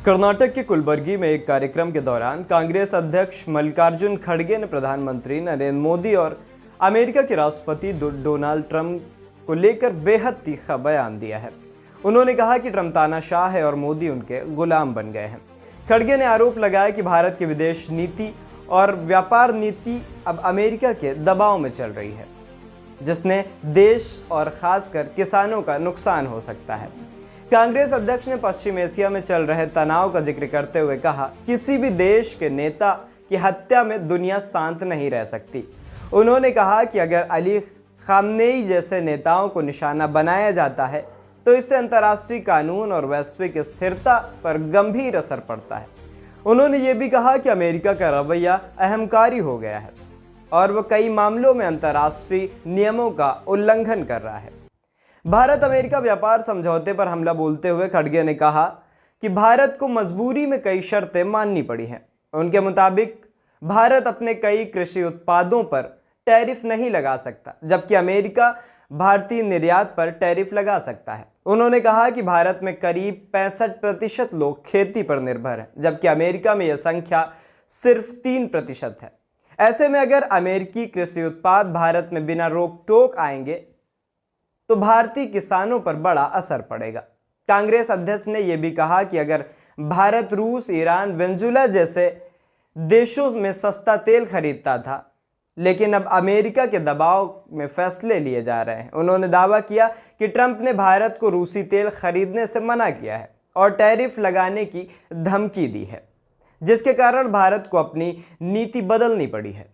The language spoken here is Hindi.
कर्नाटक के कुलबर्गी में एक कार्यक्रम के दौरान कांग्रेस अध्यक्ष मल्लिकार्जुन खड़गे ने प्रधानमंत्री नरेंद्र मोदी और अमेरिका के राष्ट्रपति डोनाल्ड ट्रंप को लेकर बेहद तीखा बयान दिया है। उन्होंने कहा कि ट्रंप तानाशाह है और मोदी उनके गुलाम बन गए हैं। खड़गे ने आरोप लगाया कि भारत की विदेश नीति और व्यापार नीति अब अमेरिका के दबाव में चल रही है, जिसने देश और खासकर किसानों का नुकसान हो सकता है। कांग्रेस अध्यक्ष ने पश्चिम एशिया में चल रहे तनाव का जिक्र करते हुए कहा, किसी भी देश के नेता की हत्या में दुनिया शांत नहीं रह सकती। उन्होंने कहा कि अगर अली खामनेई जैसे नेताओं को निशाना बनाया जाता है तो इससे अंतर्राष्ट्रीय कानून और वैश्विक स्थिरता पर गंभीर असर पड़ता है। उन्होंने ये भी कहा कि अमेरिका का रवैया अहंकारी हो गया है और वह कई मामलों में अंतर्राष्ट्रीय नियमों का उल्लंघन कर रहा है। भारत अमेरिका व्यापार समझौते पर हमला बोलते हुए खड़गे ने कहा कि भारत को मजबूरी में कई शर्तें माननी पड़ी हैं। उनके मुताबिक भारत अपने कई कृषि उत्पादों पर टैरिफ नहीं लगा सकता, जबकि अमेरिका भारतीय निर्यात पर टैरिफ लगा सकता है। उन्होंने कहा कि भारत में करीब 65% लोग खेती पर निर्भर हैं, जबकि अमेरिका में यह संख्या सिर्फ 3% है। ऐसे में अगर अमेरिकी कृषि उत्पाद भारत में बिना रोक टोक आएंगे तो भारतीय किसानों पर बड़ा असर पड़ेगा। कांग्रेस अध्यक्ष ने यह भी कहा कि अगर भारत रूस, ईरान, वेनेजुएला जैसे देशों में सस्ता तेल खरीदता था, लेकिन अब अमेरिका के दबाव में फैसले लिए जा रहे हैं। उन्होंने दावा किया कि ट्रंप ने भारत को रूसी तेल खरीदने से मना किया है और टैरिफ लगाने की धमकी दी है, जिसके कारण भारत को अपनी नीति बदलनी पड़ी है।